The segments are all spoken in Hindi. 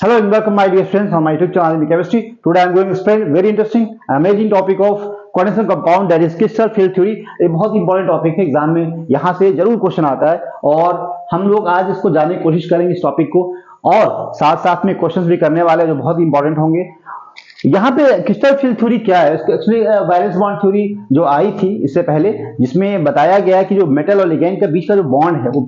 Hello and welcome my dear friends on my YouTube channel in chemistry. Today I am going to explain very interesting and amazing topic of coordination compound that is crystal field theory. ये बहुत इंपॉर्टेंट टॉपिक है, एग्जाम में यहाँ से जरूर क्वेश्चन आता है और हम लोग आज इसको जानने की कोशिश करेंगे इस टॉपिक को और साथ साथ में क्वेश्चंस भी करने वाले हैं जो बहुत इंपॉर्टेंट होंगे। यहाँ पे क्रिस्टल फील्ड थ्योरी क्या है? एक्चुअली वैलेंस बॉन्ड थ्योरी जो आई थी इससे पहले, जिसमें बताया गया है कि जो मेटल और लिगैंड के बीच का जो बॉन्ड है वो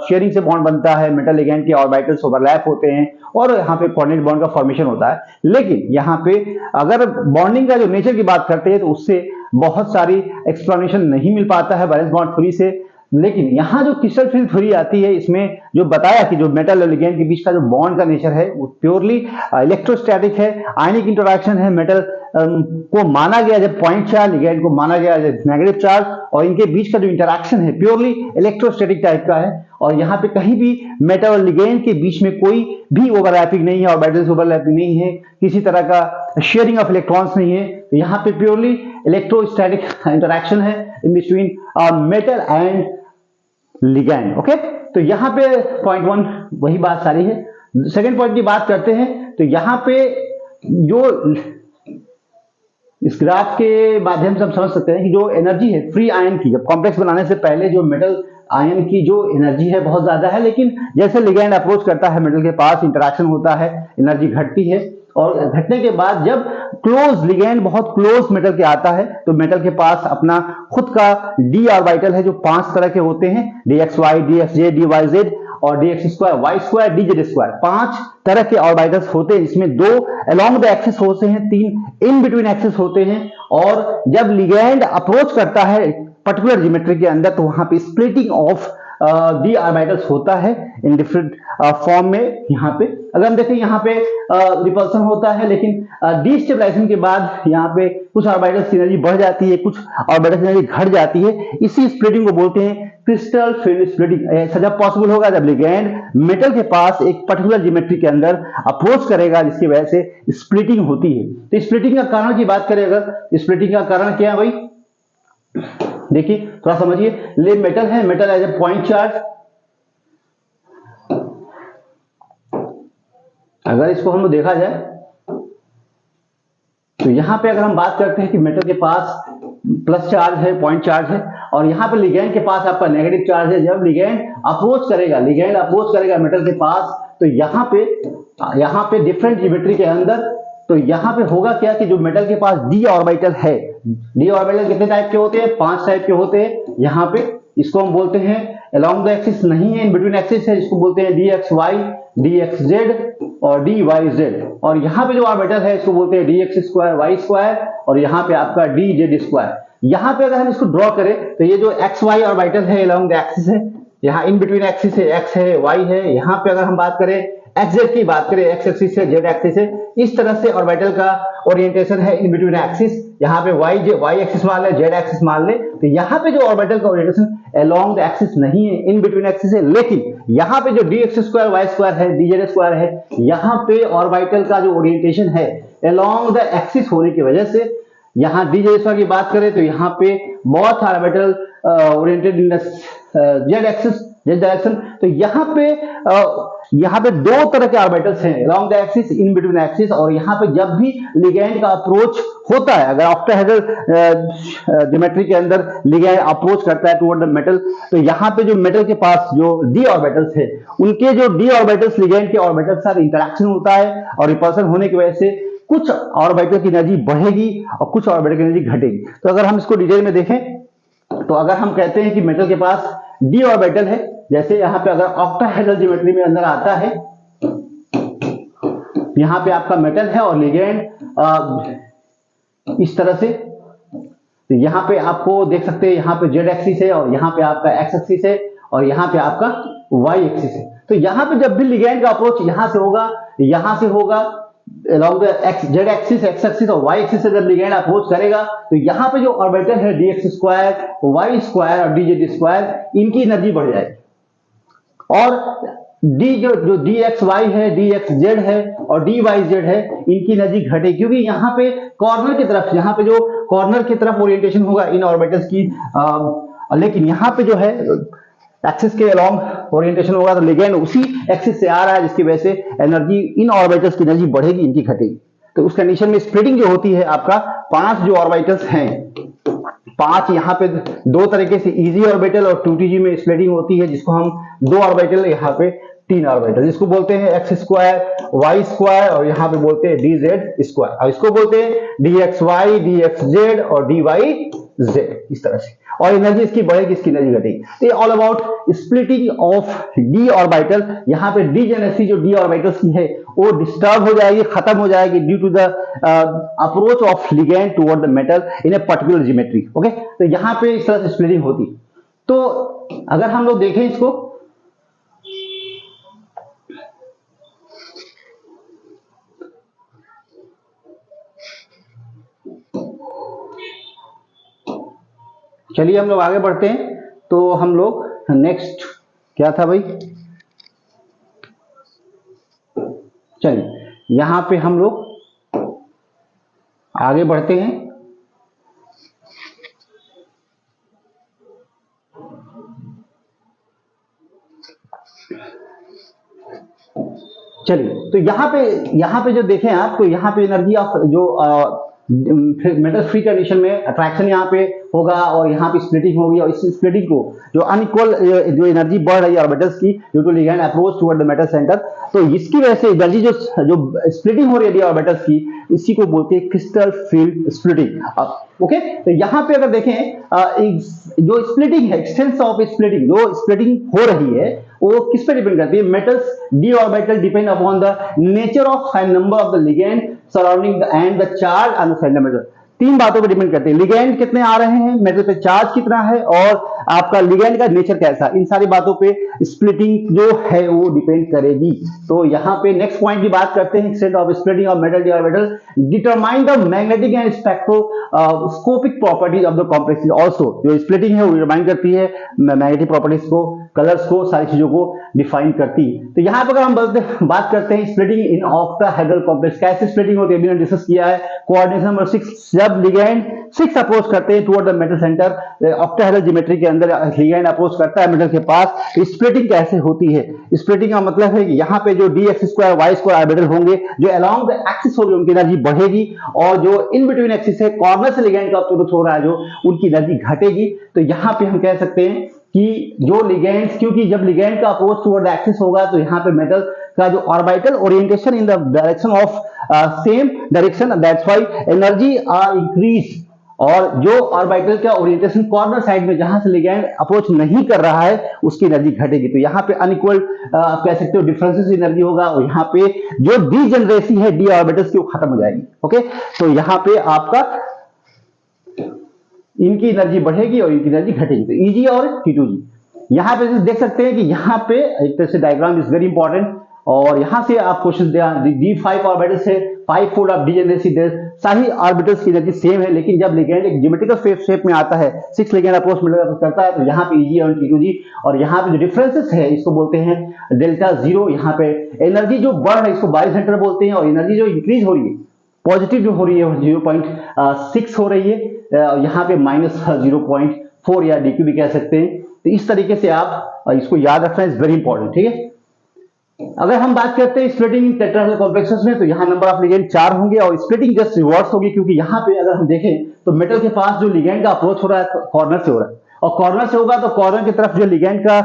शेयरिंग से बॉन्ड बनता है, मेटल लिगैंड के ऑर्बिटल्स ओवरलैप होते हैं और यहाँ पे कोऑर्डिनेट बॉन्ड का फॉर्मेशन होता है। लेकिन यहाँ पे अगर बॉन्डिंग का जो नेचर की बात करते हैं तो उससे बहुत सारी एक्सप्लेनेशन नहीं मिल पाता है वैलेंस बॉन्ड थ्योरी से। लेकिन यहाँ जो क्रिस्टल फील्ड थ्योरी आती है इसमें जो बताया कि जो मेटल और लिगैंड के बीच का जो बॉन्ड का नेचर है वो प्योरली इलेक्ट्रोस्टैटिक है, आयनिक इंटरैक्शन है। मेटल को माना गया जब पॉइंट चार्ज, लिगैंड को माना गया जब नेगेटिव चार्ज, और इनके बीच का जो इंटरैक्शन है प्योरली इलेक्ट्रोस्टैटिक टाइप का है। और यहाँ पे कहीं भी मेटल और लिगैंड के बीच में कोई भी ओवरलैपिंग नहीं है, ऑर्बिटल्स ओवरलैपिंग नहीं है, किसी तरह का शेयरिंग ऑफ इलेक्ट्रॉन्स नहीं है। तो यहाँ पे प्योरली इलेक्ट्रोस्टैटिक इंटरैक्शन है in between metal and ligand. Okay, तो यहाँ पे पॉइंट वन वही बात सारी है। सेकेंड पॉइंट की बात करते हैं तो यहाँ पे जो इस ग्राफ के माध्यम से हम समझ सकते हैं कि जो एनर्जी है फ्री आयन की, जब कॉम्प्लेक्स बनाने से पहले जो मेटल आयन की जो एनर्जी है बहुत ज्यादा है, लेकिन जैसे लिगैंड अप्रोच करता है मेटल के पास, इंटरैक्शन होता है, एनर्जी घटती है। और घटने के बाद जब क्लोज लिगैंड बहुत क्लोज मेटल के आता है तो मेटल के पास अपना खुद का डी ऑर्बिटल है जो 5 तरह के होते हैं, dxy, dxj, dyz और dx2, y2, dz2। 5 तरह के ऑर्बिटल्स होते हैं, इसमें 2 अलोंग द एक्सिस होते हैं, 3 इन बिटवीन एक्सिस होते हैं। और जब लिगैंड अप्रोच करता है पर्टिकुलर ज्योमेट्री के अंदर तो वहां पे स्प्लिटिंग ऑफ डी ऑर्बिटल्स होता है इन डिफरेंट फॉर्म में। यहाँ पे अगर हम देखें यहाँ पे रिपल्सन होता है, लेकिन डीस्टेबलाइजेशन के बाद यहाँ पे कुछ ऑर्बिटल्स की एनर्जी बढ़ जाती है, कुछ ऑर्बिटल्स की एनर्जी घट जाती है। इसी स्प्लिटिंग को बोलते हैं क्रिस्टल फील्ड स्प्लिटिंग। ऐसा जब पॉसिबल होगा जब लिगैंड मेटल के पास एक पर्टिकुलर ज्योमेट्री के अंदर अप्रोच करेगा, जिसकी वजह से स्प्लिटिंग होती है। तो स्प्लिटिंग का कारण की बात करें, अगर स्प्लिटिंग का कारण क्या है भाई, देखिए थोड़ा समझिए। ले मेटल है, metal as a point charge, अगर इसको हम देखा जाए तो यहां पे अगर हम बात करते हैं कि मेटल के पास प्लस चार्ज है, पॉइंट चार्ज है, और यहां पे लिगैंड के पास आपका नेगेटिव चार्ज है। जब लिगैंड अप्रोच करेगा मेटल के पास तो यहां पे डिफरेंट ज्योमेट्री के अंदर तो यहां पे होगा क्या कि जो मेटल के पास डी ऑर्बिटल है, डी ऑर्बिटल कितने टाइप के होते हैं? 5 टाइप के होते हैं। यहाँ पे इसको हम बोलते हैं अलोंग द एक्सिस नहीं है, इन बिटवीन एक्सिस है, जिसको बोलते हैं dxy, dxz और dyz। और यहाँ पे जो ऑर्बिटल है इसको बोलते हैं dx2, y2 और यहाँ पे आपका dz2। यहाँ पे अगर हम इसको ड्रॉ करें तो ये जो xy ऑर्बिटल है अलोंग द एक्सिस है, यहाँ इन बिटवीन एक्सिस है, x है, y है। यहाँ पे अगर हम बात करें xz की बात करें, x एक्सिस है, z एक्सिस है, इस तरह से ऑर्बिटल का ओरिएंटेशन है इन बिटवीन एक्सिस। यहाँ पे y एक्सिस मान ले, z एक्सिस मान ले, तो यहाँ पे जो ऑर्बिटल का ओरिएंटेशन अलोंग द एक्सिस नहीं है, इन बिटवीन एक्सिस है। लेकिन यहाँ पे जो dx2, y2 है, dz2 है, यहाँ पे ऑर्बिटल का जो ओरिएंटेशन है अलोंग द एक्सिस होने की वजह से, यहाँ dz2 की बात करें तो यहाँ पे बहुत ऑर्बिटल ओरिएंटेड इन z एक्सिस, z डायरेक्शन। तो यहाँ पे 2 तरह के ऑर्बिटल्स हैं, along the axis, in between axis. और यहाँ पे जब भी लिगैंड का अप्रोच होता है, अगर ऑक्टाहेड्रल ज्योमेट्री के अंदर लिगैंड अप्रोच करता है टुवर्ड द मेटल, तो यहाँ पे जो मेटल के पास जो डी ऑर्बिटल्स है, उनके जो डी ऑर्बिटल्स लिगैंड के ऑर्बिटल के साथ इंटरैक्शन होता है और रिपल्सन होने की वजह से कुछ ऑर्बिटल की एनर्जी बढ़ेगी और कुछ ऑर्बिटल की एनर्जी घटेगी। तो अगर हम इसको डिटेल में देखें तो अगर हम कहते हैं कि मेटल के पास डी ऑर्बिटल है, जैसे यहाँ पे अगर ऑक्टाहेड्रल ज्योमेट्री में अंदर आता है, यहाँ पे आपका मेटल है और लिगैंड इस तरह से, तो यहाँ पे आपको देख सकते हैं, यहाँ पे जेड एक्सिस है और यहाँ पे आपका एक्स एक्सिस है और यहाँ पे आपका वाई एक्सिस है। तो यहाँ पे जब भी लिगैंड का अप्रोच यहाँ से होगा along the z axis, x axis और y एक्सिस से जब लिगैंड अप्रोच करेगा तो यहाँ पे जो ऑर्बिटल है dx2, y2 और dz2, इनकी एनर्जी बढ़ जाएगी। और जो dxy है, dxz है और dyz है, इनकी एनर्जी घटेगी, क्योंकि यहाँ पे कॉर्नर की तरफ ओरिएंटेशन होगा इन ऑर्बिटल्स की। लेकिन यहाँ पे जो है एक्सिस के अलोंग ओरिएंटेशन होगा तो लिगेंड उसी एक्सिस से आ रहा है, जिसकी वजह से एनर्जी इन ऑर्बिटल्स की एनर्जी बढ़ेगी, इनकी घटेगी। तो उस कंडीशन में स्प्लिटिंग जो होती है, आपका 5 जो ऑर्बिटल्स हैं, 5 यहाँ पे दो तरीके से इजी ऑर्बिटल और 2Tg में स्प्लिटिंग होती है, जिसको हम 2 ऑर्बिटल, यहाँ पे 3 ऑर्बिटल, जिसको बोलते हैं एक्स स्क्वायर वाई स्क्वायर, और यहाँ पे बोलते हैं डी जेड स्क्वायर, और इसको बोलते हैं D X Y, D X Z और डी वाई जेड, इस तरह से। और एनर्जी इसकी बढ़ेगी, इसकी एनर्जी घटेगी। तो ये all about splitting of D orbital. यहाँ पे डीजेनेरेसी जो डी ऑर्बिटल्स की है वो डिस्टर्ब हो जाएगी, खत्म हो जाएगी due to the approach of ligand toward the metal in a particular geometry. Okay, तो यहाँ पे इस तरह से स्प्लिटिंग होती। तो अगर हम लोग देखें इसको, चलिए हम लोग आगे बढ़ते हैं। तो हम लोग नेक्स्ट क्या था भाई, चलिए यहां पे हम लोग आगे बढ़ते हैं। चलिए, तो यहां पे जो देखें आप, तो यहां पे एनर्जी ऑफ जो मेटल फ्री कंडीशन में अट्रैक्शन यहाँ पे होगा और यहाँ पे स्प्लिटिंग होगी, और इस स्प्लिटिंग को जो अनइक्वल जो एनर्जी बढ़ रही है ऑर्बिटल्स की due to ligand approach toward the metal center, तो इसकी वजह से एनर्जी जो स्प्लिटिंग हो रही है ऑर्बिटल्स की, इसी को बोलते हैं क्रिस्टल फील्ड स्प्लिटिंग। ओके, तो यहाँ पे अगर देखें जो स्प्लिटिंग है, एक्सटेंस ऑफ स्प्लिटिंग, जो स्प्लिटिंग हो रही है वो किस पे डिपेंड करती है? Metals D orbital depend upon the nature of and number of the ligand surrounding the end the charge on the centre metal. 3 बातों पर डिपेंड करते हैं, लिगेंड कितने आ रहे हैं, मेटल पे चार्ज कितना है, और आपका लिगेंड का नेचर कैसा, इन सारी बातों पे स्प्लिटिंग जो है वो डिपेंड करेगी। तो यहाँ पे नेक्स्ट पॉइंट की बात करते हैं, extent of splitting of metal D orbital determine the magnetic and spectroscopic properties of the complex. Also जो स्प्लिटिंग है वो डिटरमाइन करती है मैग्नेटिक प्रॉपर्टीज को, कलर्स को, सारी चीजों को डिफाइन करती है। तो यहाँ पर अगर हम बात करते हैं स्प्लिटिंग इन ऑक्टाहेड्रल कॉम्प्लेक्स, कैसे स्प्लिटिंग होती है अभी हमने डिस्कस किया है। कोऑर्डिनेशन नंबर 6, जब लिगेंड 6 अप्रोच करते हैं toward the metal centre, octahedral geometry के अंदर लिगेंड अप्रोच करता है मेटल के पास, स्प्लिटिंग कैसे होती है? स्प्लिटिंग का मतलब है कि यहाँ पे जो D X square Y square orbital होंगे, जो अलोंग द एक्सिस होगी, उनकी एनर्जी बढ़ेगी, और जो इन बिटवीन एक्सिस है, कॉर्नर से लिगेंड का अप्रोच हो रहा है जो, उनकी एनर्जी घटेगी। तो यहाँ पे हम कह सकते हैं कि जो लिगेंड्स, क्योंकि जब लिगेंड का अप्रोच टुवर्ड एक्सिस होगा तो यहाँ पे मेटल का जो orbital orientation in the direction of same direction, that's why energy are increase. और जो ऑर्बिटल का ओरिएंटेशन कॉर्नर साइड में जहां से लिगेंड अप्रोच नहीं कर रहा है, उसकी एनर्जी घटेगी। तो यहाँ पे अनइक्वल कह सकते हो डिफरेंसेस एनर्जी होगा, और यहाँ पे जो डीजेनरेसी है डी ऑर्बिटल्स की वो खत्म हो जाएगी। ओके, तो यहाँ पे आपका इनकी एनर्जी बढ़ेगी और इनकी एनर्जी घटेगी। तो Eg और T2G यहाँ पे देख सकते हैं कि यहाँ पे एक तरह से डायग्राम इज वेरी इंपॉर्टेंट, और यहाँ से आप क्वेश्चन D5 ऑर्बिटल्स है, 5 फोल्ड ऑफ डीजेनरेसी, सारी ऑर्बिटल्स की एनर्जी सेम है, लेकिन जब लिगेंड एक ज्योमेट्रिकल शेप में आता है, 6 लिगेंड अप्रोच मिलकर करता है, तो यहाँ पे Eg और T2G, और यहाँ पे जो डिफरेंसेस है इसको बोलते हैं डेल्टा जीरो। यहाँ पे एनर्जी जो बढ़ रही है इसको बाइसेंटर बोलते हैं, और एनर्जी जो इंक्रीज हो रही है, पॉजिटिव जो हो रही है 0.6 हो रही है, यहाँ पे -0.4 या DQ भी कह सकते हैं। तो इस तरीके से आप इसको याद रखना इज वेरी इंपॉर्टेंट, ठीक है। अगर हम बात करते हैं स्प्लिटिंग इन टेट्राहेड्रल कॉम्प्लेक्सेस में, तो यहाँ नंबर ऑफ लिगेंड 4 होंगे, और स्प्लिटिंग जस्ट रिवर्स होगी, क्योंकि यहाँ पे अगर हम देखें तो मेटल के पास जो लिगेंड का अप्रोच हो रहा है कॉर्नर से हो रहा है, और कॉर्नर से होगा तो कॉर्नर की तरफ जो लिगेंड का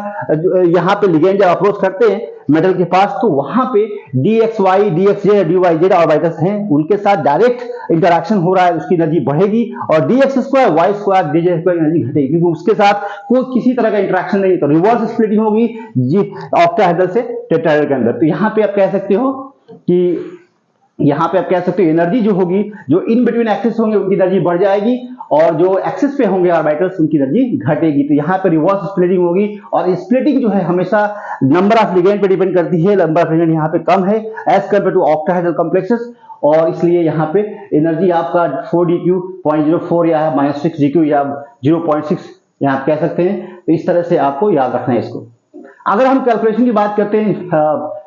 यहाँ पे लिगेंड जब अप्रोच करते हैं मेटल के पास, तो वहां पे DXY, DXJ, DYZ ऑर्बिटल्स हैं, उनके साथ डायरेक्ट इंटरेक्शन हो रहा है, उसकी एनर्जी बढ़ेगी, और DX square Y square DZ square energy घटेगी, क्योंकि उसके साथ कोई किसी तरह का इंटरेक्शन नहीं है। तो रिवर्स स्प्लिटिंग होगी जी ऑक्टाहेड्रल से टेट्राहेड्रल के अंदर। तो यहाँ पे आप कह सकते हो कि एनर्जी जो होगी, जो इन बिटवीन एक्सिस होंगे उनकी एनर्जी बढ़ जाएगी, और जो एक्सिस पे होंगे ऑर्बिटल्स उनकी एनर्जी घटेगी। तो यहाँ पे रिवर्स स्प्लिटिंग होगी, और स्प्लिटिंग जो है हमेशा नंबर ऑफ लिगेंड पे डिपेंड करती है। नंबर ऑफ लिगेंड यहाँ पे कम है as compare to octahedral complexes, और इसलिए यहाँ पे एनर्जी आपका 4DQ 0.04 या -6DQ या 0.6 यहाँ आप कह सकते हैं। तो इस तरह से आपको याद रखना है इसको। अगर हम कैलकुलेशन की बात करते हैं,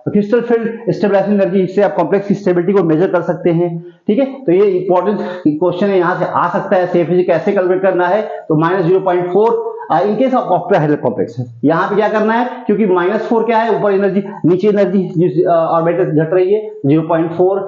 क्रिस्टल फील्ड स्टेबलाइजिंग एनर्जी, इससे आप कॉम्प्लेक्स की स्टेबिलिटी को मेजर कर सकते हैं, ठीक है। तो ये इंपॉर्टेंट क्वेश्चन है, यहाँ से आ सकता है, सेफ कैसे कैलकुलेट करना है। तो -0.4 in case of octahedral complexes यहाँ पे क्या करना है, क्योंकि -4 क्या है, ऊपर एनर्जी नीचे एनर्जी जिस ऑर्बिटल घट रही है 0.4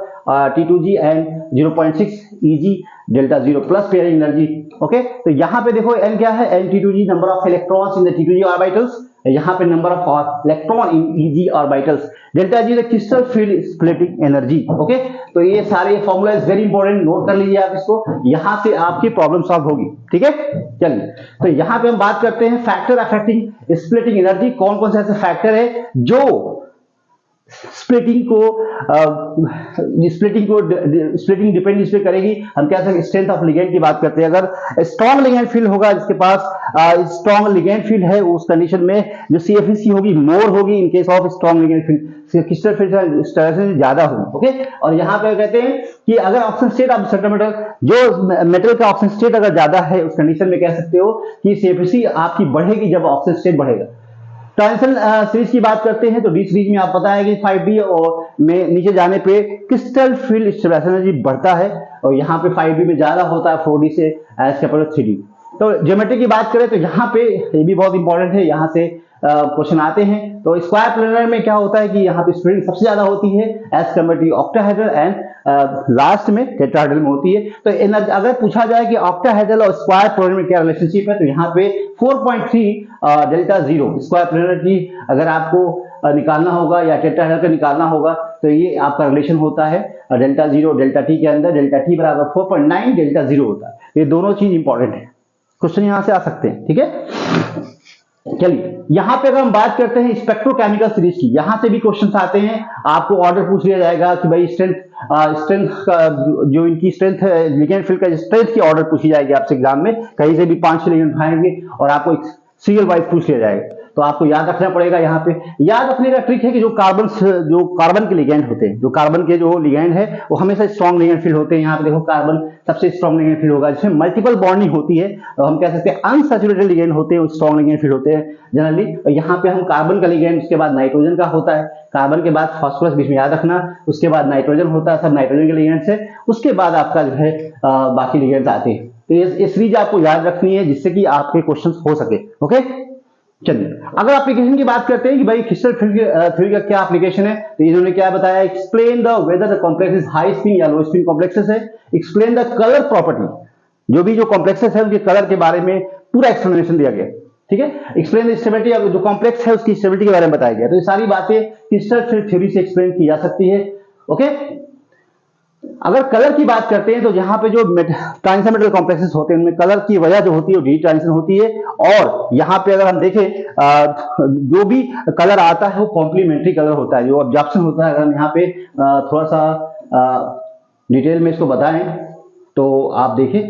T2g and 0.6 Eg delta 0 plus pairing energy. Okay, तो यहाँ पे देखो n क्या है, n T2g number of electrons in the T2g orbitals, यहाँ पे number of electron in Eg orbitals, delta G crystal field splitting energy. Okay, तो ये सारे formula is very important, note कर लीजिए आप इसको, यहाँ से आपकी प्रॉब्लम सॉल्व होगी। ठीक है, चलिए तो यहाँ पे हम बात करते हैं फैक्टर अफेक्टिंग स्प्लिटिंग एनर्जी। कौन कौन से ऐसे फैक्टर है जो स्प्लिटिंग डिपेंड इस पे करेगी। हम क्या सकते, स्ट्रेंथ ऑफ लिगेंड की बात करते हैं। अगर स्ट्रॉन्ग लिगेंड फील्ड होगा, जिसके पास स्ट्रॉन्ग लिगेंड फील्ड है, उस कंडीशन में जो CFEC होगी मोर होगी in case of strong ligand field, crystal field ज्यादा होगी। ओके, और यहाँ पे कहते हैं कि अगर oxygen state of certain metal, जो मेटल का ऑक्सीजन स्टेट अगर ज्यादा है, उस कंडीशन में कह सकते हो कि CFEC आपकी बढ़ेगी जब ऑक्सीजन स्टेट बढ़ेगा। ट्रांजिशन सीरीज की बात करते हैं तो डी सीरीज में आप पता है कि 5d और में नीचे जाने पे क्रिस्टल फील्ड स्टेबलाइजेशन एनर्जी बढ़ता है, और यहाँ पे 5d में ज्यादा होता है 4d से एज कम्पेयर टू 3d। तो ज्योमेट्री की बात करें तो यहाँ पे ये भी बहुत इंपॉर्टेंट है, यहाँ से क्वेश्चन आते हैं। तो स्क्वायर प्लेनर में क्या होता है कि यहाँ पे स्प्लिटिंग सबसे ज्यादा होती है as compare to octahedral and last में टेट्राहेड्रल में होती है। तो एनर्जी अगर पूछा जाए कि ऑक्टाहेड्रल और स्क्वायर प्लेनर में क्या रिलेशनशिप है, तो यहाँ पे 4.3 डेल्टा 0 स्क्वायर प्लेनर की अगर आपको निकालना होगा या टेट्राहेड्रल का निकालना होगा, तो ये आपका रिलेशन होता है डेल्टा 0 डेल्टा t के अंदर डेल्टा t बराबर 4.9 डेल्टा 0 होता है। ये दोनों चीज इंपॉर्टेंट है, क्वेश्चन यहाँ से आ सकते हैं। ठीक है, चलिए यहाँ पे अगर हम बात करते हैं स्पेक्ट्रोकेमिकल सीरीज की, यहाँ से भी क्वेश्चंस आते हैं। आपको ऑर्डर पूछ लिया जाएगा कि भाई स्ट्रेंथ का जो इनकी स्ट्रेंथ है, लिगेंड फील्ड का स्ट्रेंथ की ऑर्डर पूछी जाएगी आपसे एग्जाम में, कहीं से भी 5-6 लिगेंड उठाएंगे और आपको सीरियल वाइज पूछ लिया जाएगा। तो आपको याद रखना पड़ेगा। यहाँ पे याद रखने का ट्रिक है कि जो कार्बन के लिगेंड होते हैं, जो कार्बन के जो लिगेंड है वो हमेशा स्ट्रॉन्ग लिगेंड फील्ड होते हैं। यहाँ पे देखो कार्बन सबसे स्ट्रॉन्ग लिगेंड फील्ड होगा, जिसमें मल्टीपल बॉन्डिंग होती है, तो हम कह सकते हैं अनसैचुरेटेड लिगेंड होते हैं, स्ट्रॉन्ग लिगेंड फील्ड होते हैं जनरली। और यहाँ पे हम कार्बन का लिगेंड, उसके बाद नाइट्रोजन का होता है, कार्बन के बाद फास्फोरस बीच में याद रखना, उसके बाद नाइट्रोजन होता है, सब नाइट्रोजन के लिगेंड से, उसके बाद आपका जो है बाकी लिगेंड्स आते हैं। तो ये सीरीज आपको याद रखनी है जिससे कि आपके क्वेश्चन हो सके। ओके, चलिए अगर एप्लीकेशन की बात करते हैं कि भाई क्रिस्टल फील्ड थ्योरी का क्या एप्लीकेशन है, तो इन्होंने क्या बताया, explain the whether the complex is high spin या लो स्पिन कॉम्प्लेक्सेस है, एक्सप्लेन द कलर प्रॉपर्टी, जो भी जो कॉम्प्लेक्सेस है उनके कलर के बारे में पूरा एक्सप्लेनेशन दिया गया। ठीक है, एक्सप्लेन द स्टेबिलिटी, जो कॉम्प्लेक्स है उसकी स्टेबिलिटी के बारे में बताया गया। तो ये सारी बातें क्रिस्टल फील्ड थ्योरी से एक्सप्लेन की जा सकती है। ओके, अगर कलर की बात करते हैं तो यहाँ पे जो ट्रांजिशन मेटल कॉम्प्लेक्सेस होते हैं उनमें कलर की वजह जो होती है वो डी ट्रांजिशन होती है। और यहाँ पे अगर हम देखें जो भी कलर आता है वो कॉम्प्लीमेंट्री कलर होता है, जो ऑब्जर्प्शन होता है। अगर हम यहाँ पे थोड़ा सा डिटेल में इसको बताएं तो आप देखें,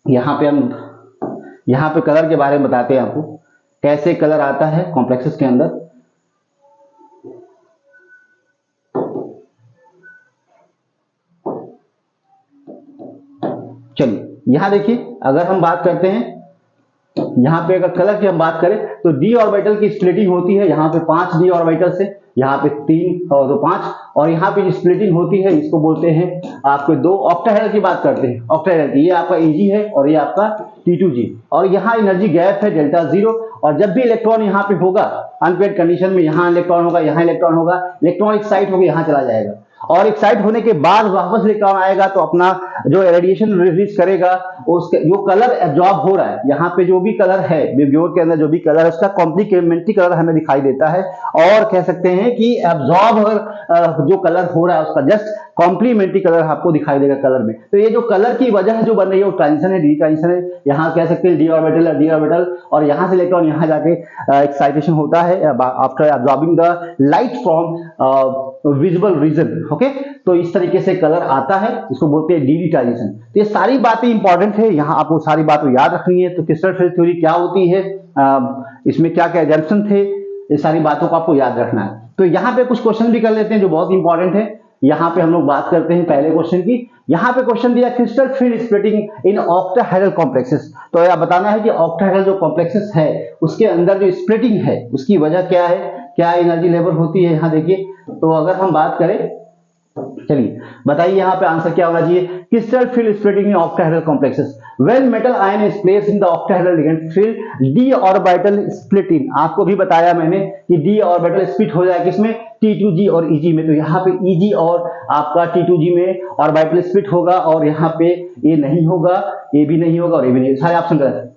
यहाँ पे हम यहाँ पे कलर के बारे में बताते हैं आपको, कैसे कलर आता है कॉम्प्लेक्सेस के अंदर। चलिए यहाँ देखिए, अगर हम बात करते हैं यहाँ पे अगर कलर की हम बात करें तो डी ऑर्बिटल की स्प्लिटिंग होती है, यहाँ पे 5 डी ऑर्बिटल से, यहाँ पे 3 और 5, और यहाँ पे जो स्प्लिटिंग होती है इसको बोलते हैं आपके 2 ऑक्टाहेड्रल की बात करते हैं। ऑक्टाहेड्रल ये आपका Eg है और ये आपका T2g, और यहाँ एनर्जी गैप है डेल्टा 0। और जब भी इलेक्ट्रॉन यहाँ पे होगा अनपेयर्ड कंडीशन में, यहाँ इलेक्ट्रॉन होगा, यहाँ इलेक्ट्रॉन होगा, इलेक्ट्रॉन एक्साइट होकर यहाँ चला जाएगा, और एक्साइट होने के बाद वापस इलेक्ट्रॉन आएगा तो अपना जो रेडिएशन रिलीज करेगा, उसके जो कलर एब्जॉर्ब हो रहा है, यहाँ पे जो भी कलर है विब्योर के अंदर जो भी कलर है उसका कॉम्प्लीमेंट्री कलर हमें दिखाई देता है, और कह सकते हैं कि एब्जॉर्ब जो कलर हो रहा है उसका जस्ट कॉम्प्लीमेंट्री कलर आपको दिखाई देगा कलर में। तो ये जो कलर की वजह जो बन रही है वो ट्रांजिशन है, डी ट्रांजिशन है। यहाँ कह सकते हैं डी ऑर्बिटल, और यहाँ से इलेक्ट्रॉन यहाँ जाके एक्साइटेशन होता है after absorbing the light from visible region. Okay, तो इस तरीके से कलर आता है, इसको बोलते हैं डी ट्रांजिशन। तो ये सारी बातें इंपॉर्टेंट है, यहाँ आपको सारी बातें याद रखनी है। तो क्रिस्टल फील्ड थ्योरी क्या होती है, इसमें क्या क्या जंक्शन थे, ये सारी बातों को आपको याद रखना है। तो यहाँ पे कुछ क्वेश्चन भी कर लेते हैं जो बहुत इंपॉर्टेंट है। यहाँ पे हम लोग बात करते हैं पहले क्वेश्चन की। यहाँ पे क्वेश्चन दिया crystal field splitting in octahedral complexes. तो यह बताना है कि ऑक्टाहेड्रल जो कॉम्प्लेक्सेस है उसके अंदर जो स्प्लिटिंग है उसकी वजह क्या है, क्या एनर्जी लेवल होती है। यहाँ देखिए, तो अगर हम बात करें, चलिए बताइए यहाँ पे आंसर क्या होना चाहिए, crystal field splitting in octahedral complexes. When metal ion is placed in the octahedral ligand field, d orbital split in, आपको भी बताया मैंने कि d orbital split हो जाए किसमें, T2g और Eg में। तो यहाँ पे Eg और आपका T2g में ऑर्बिटल स्प्लिट होगा और यहाँ पे ये नहीं होगा, ये भी नहीं होगा और ये भी नहीं, सारे ऑप्शन गलत है।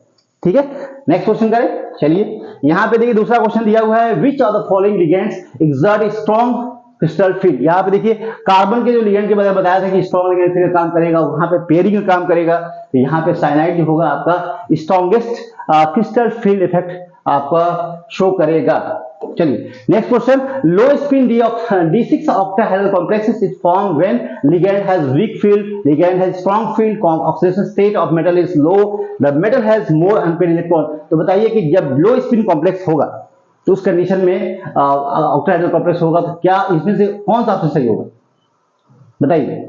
ठीक है, नेक्स्ट क्वेश्चन करें। चलिए यहाँ पे देखिए दूसरा क्वेश्चन दिया हुआ है, विच of the following ligands exert strong crystal field. यहाँ पे देखिए कार्बन के जो लिगेंड के बारे में बताया था कि स्ट्रॉन्ग लिगेंड फील्ड काम करेगा, वहां पे पेयरिंग में काम करेगा। तो यहाँ पे साइनाइड जो होगा आपका स्ट्रॉन्गेस्ट क्रिस्टल फील्ड इफेक्ट आपका शो करेगा। चलिए next question, low spin D6 octahedral complexes is formed when ligand has weak field, ligand has strong field, oxidation state of metal is low, the metal has more unpaired electron। तो बताइए कि जब लो स्पिन कॉम्प्लेक्स होगा तो उस कंडीशन में ऑक्टाहेड्रल कॉम्प्लेक्स होगा तो क्या इसमें से कौन सा ऑप्शन सही होगा, बताइए।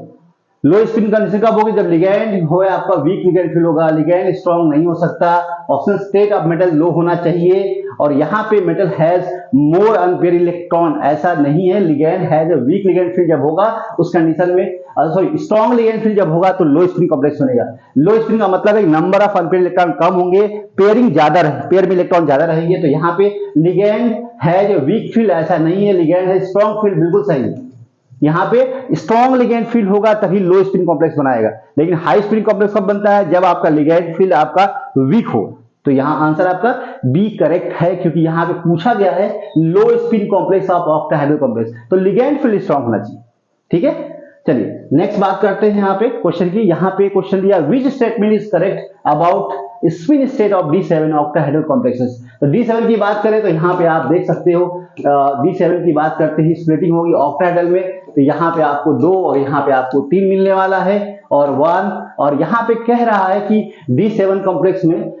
लो स्पिन कंडीशन कब होगी, जब लिगैंड हो आपका वीक लिगैंड फील होगा, लिगैंड स्ट्रॉन्ग नहीं हो सकता, ऑक्सीजन स्टेट ऑफ मेटल लो होना चाहिए और यहाँ पे metal has more unpaired electron, ऐसा नहीं है। Ligand has week ligand feel जब होगा उस कंडीशन में, सॉरी स्ट्रॉन्ग लिगैंड फील जब होगा तो लो स्पिन कॉम्प्लेक्स बनेगा। लो स्पिन का मतलब है नंबर ऑफ अनपेयर इलेक्ट्रॉन कम होंगे, पेयरिंग ज्यादा रहे, पेयर में इलेक्ट्रॉन ज्यादा रहेंगे। तो यहाँ पे लिगैंड हैज वीक फील्ड ऐसा नहीं है, लिगैंड हैज स्ट्रॉन्ग फील्ड, बिल्कुल सही है। यहाँ पे स्ट्रॉन्ग लिगैंड फील्ड होगा तभी लो स्पिन कॉम्प्लेक्स बनाएगा, लेकिन हाई स्पिन कॉम्प्लेक्स कब बनता है, जब आपका लिगैंड फील्ड आपका वीक हो। तो यहाँ आंसर आपका बी करेक्ट है, क्योंकि यहाँ पे पूछा गया है लो spin complex of octahedral complex, तो लिगैंड फील्ड स्ट्रॉन्ग होना चाहिए। ठीक है, चलिए नेक्स्ट बात करते हैं यहाँ पे क्वेश्चन की। यहाँ पे क्वेश्चन दिया, विच statement is correct about spin state of D7 octahedral complexes. तो D7 की बात करें तो यहाँ पे आप देख सकते हो D7 की बात करते ही स्प्लिटिंग होगी ऑक्टाहेड्रल में, तो यहाँ पे आपको 2 और यहाँ पे आपको 3 मिलने वाला है और 1, और यहाँ पे कह रहा है कि D7 कॉम्प्लेक्स में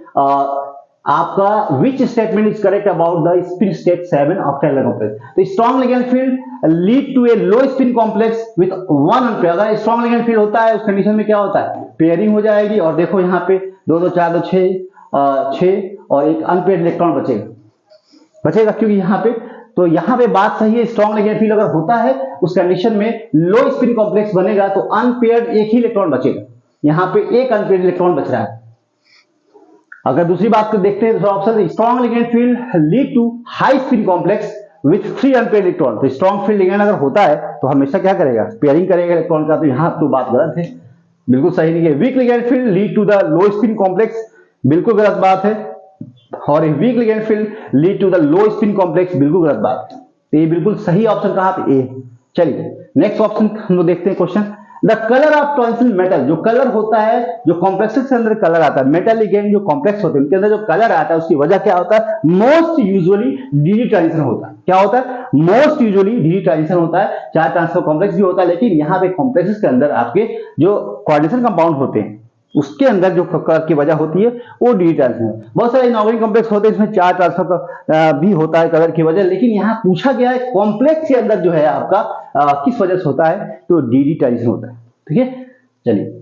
आपका which statement is correct about the spin state 7 octahedral complex. तो strong ligand field lead to a low spin complex with 1 unpair. अगर स्ट्रॉन्ग लिगैंड फील्ड होता है उस कंडीशन में क्या होता है, पेयरिंग हो जाएगी और देखो यहाँ पे 2 2 4 2 6 और एक अनपेयर्ड इलेक्ट्रॉन बचेगा, क्योंकि यहाँ पे, तो यहाँ पे बात सही है, स्ट्रॉन्ग लिगैंड फील्ड अगर होता है उस कंडीशन में लो स्पिन कॉम्प्लेक्स बनेगा तो अनपेयर्ड एक ही इलेक्ट्रॉन बचेगा, यहाँ पे एक अनपेयर्ड इलेक्ट्रॉन बच रहा है। अगर दूसरी बात को देखते हैं तो option strong ligand field lead to high spin complex with 3 unpaired electron. तो स्ट्रॉन्ग फील्ड लिगैंड अगर होता है तो हमेशा क्या करेगा, पेयरिंग करेगा इलेक्ट्रॉन का, तो यहाँ तो बात गलत है, बिल्कुल सही नहीं है। Weak ligand field lead to the low spin complex, बिल्कुल गलत बात है, और weak ligand field lead to the low spin complex, बिल्कुल गलत बात है। तो ये बिल्कुल सही ऑप्शन कहाँ पे, ए। चलिए नेक्स्ट ऑप्शन हम लोग देखते हैं question, the colour of tonsil metal. जो कलर होता है, जो कॉम्प्लेक्सेस के अंदर कलर आता है, मेटल लिगैंड जो कॉम्प्लेक्स होते हैं उनके अंदर जो कलर आता है उसकी वजह क्या होता है, मोस्ट यूजुअली डी ट्रांजिशन होता है। क्या होता है, मोस्ट यूजुअली डी ट्रांजिशन होता है, चाहे ट्रांसफर कॉम्प्लेक्स भी होता है, लेकिन यहाँ पे कॉम्प्लेक्सेस के अंदर आपके जो कोऑर्डिनेशन कंपाउंड होते हैं उसके अंदर जो कलर की वजह होती है वो डी ट्रांसफर। बहुत सारे इनऑर्गेनिक कॉम्प्लेक्स होते हैं इसमें 4 ट्रांसफर भी होता है कलर की वजह, लेकिन यहाँ पूछा गया है कॉम्प्लेक्स के अंदर जो है आपका किस वजह से होता है, तो डी ट्रांजिशन होता है। ठीक है, चलिए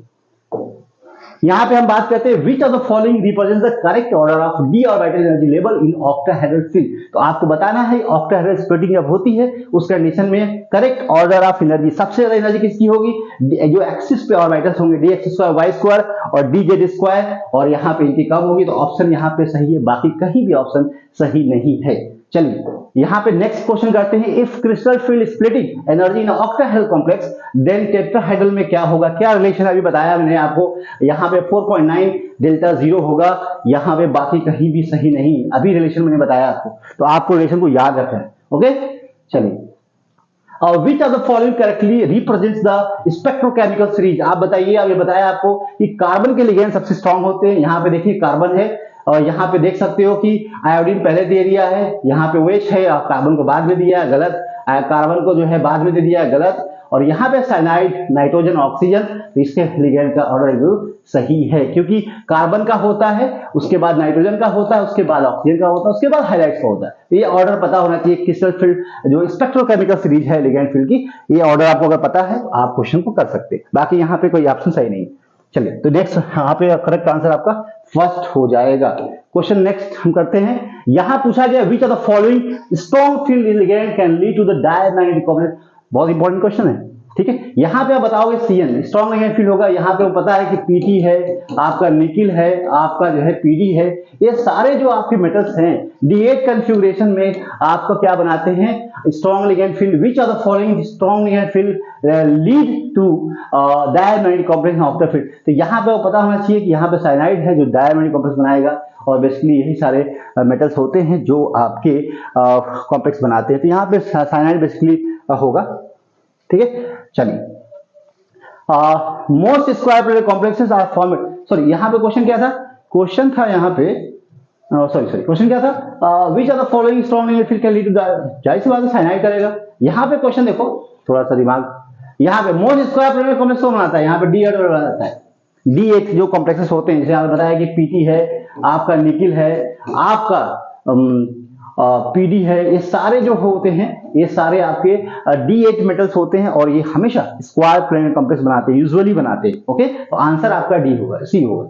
यहां पे हम बात करते हैं विच of the following represents the correct order of D orbital energy level in octahedral field. तो आपको बताना है ऑक्टाहेड्रल स्प्लिटिंग जब होती है उस कंडीशन में करेक्ट ऑर्डर ऑफ एनर्जी, सबसे ज्यादा एनर्जी किसकी होगी, जो एक्सिस पे ऑर्बिटल्स होंगे dx² y² और dz², और यहाँ पे इनकी कम होगी, तो ऑप्शन यहाँ पे सही है, बाकी कहीं भी ऑप्शन सही नहीं है। चलिए यहाँ पे नेक्स्ट क्वेश्चन करते हैं, if crystal field splitting energy in octahedral complex then tetrahedral में क्या होगा, क्या रिलेशन अभी बताया मैंने आपको, यहाँ पे 4.9 डेल्टा 0 होगा, यहाँ पे बाकी कहीं भी सही नहीं, अभी रिलेशन मैंने बताया आपको, तो आपको रिलेशन को याद रखना है। ओके, चलिए विच of the following correctly represents the spectrochemical series. आप बताइए, अभी बताया आपको कि कार्बन के लिगैंड सबसे स्ट्रॉन्ग होते हैं, यहाँ पे देखिए कार्बन है और यहाँ पे देख सकते हो कि आयोडीन पहले दे दिया है, यहाँ पे OH है और कार्बन को बाद में दिया है, गलत, कार्बन को जो है बाद में दे दिया है, गलत, और यहाँ पे साइनाइड, नाइट्रोजन, ऑक्सीजन, तो इसके लिगैंड का ऑर्डर सही है, क्योंकि कार्बन का होता है, उसके बाद नाइट्रोजन का होता है, उसके बाद ऑक्सीजन का होता है, उसके बाद हाइलाइट्स का होता है। तो ये ऑर्डर पता होना चाहिए, क्रिस्टल फील्ड जो स्पेक्ट्रोकेमिकल सीरीज है लिगैंड फील्ड की, ये ऑर्डर आपको अगर पता है तो आप क्वेश्चन को कर सकते हैं, बाकी यहाँ पे कोई ऑप्शन सही नहीं। चलिए तो नेक्स्ट यहाँ पे करेक्ट आंसर आपका फर्स्ट हो जाएगा। क्वेश्चन नेक्स्ट हम करते हैं, यहां पूछा गया which of the following strong field ligand can lead to the diamagnetic complex. बहुत इंपॉर्टेंट क्वेश्चन है, ठीक है। यहाँ पे आप बताओगे Cn स्ट्रॉन्ग लिगेंड फील्ड होगा, यहाँ पे वो पता है कि Pt है, आपका निकिल है, आपका जो है Pd है, ये सारे जो आपके मेटल्स हैं D8 कॉन्फ़िगरेशन में आपका क्या बनाते हैं strong ligand field. Which are the following strong ligand field lead to diamagnetic complex of the field. तो यहाँ पे वो पता होना चाहिए कि यहाँ पे साइनाइड है जो डायमैग्नेटिक कॉम्प्लेक्स बनाएगा, और बेसिकली यही सारे मेटल्स होते हैं जो आपके कॉम्प्लेक्स बनाते हैं। तो यहाँ पे साइनाइड बेसिकली होगा, ठीक है। चलिए, most square plate complexes are formed, sorry यहाँ पे क्वेश्चन क्या था, क्वेश्चन था यहाँ पे क्वेश्चन क्या था, which are the following strong ligand field can lead to, जाहिर सी बात है साइनाइड करेगा। यहाँ पे क्वेश्चन देखो थोड़ा सा दिमाग, यहाँ पे मोस्ट स्क्वायर प्लेट कॉम्प्लेक्स कौन बनाता है, यहाँ पे D8 बनाता है। D8 जो कॉम्प्लेक्सेस होते हैं, जैसे आपने बताया कि Pt है, आपका निकिल है, आपका Pd है, ये सारे जो होते हैं ये सारे आपके D8 मेटल्स होते हैं, और ये हमेशा स्क्वायर प्लेन कॉम्प्लेक्स बनाते हैं, यूजुअली बनाते हैं। ओके, तो आंसर आपका डी होगा, सी होगा।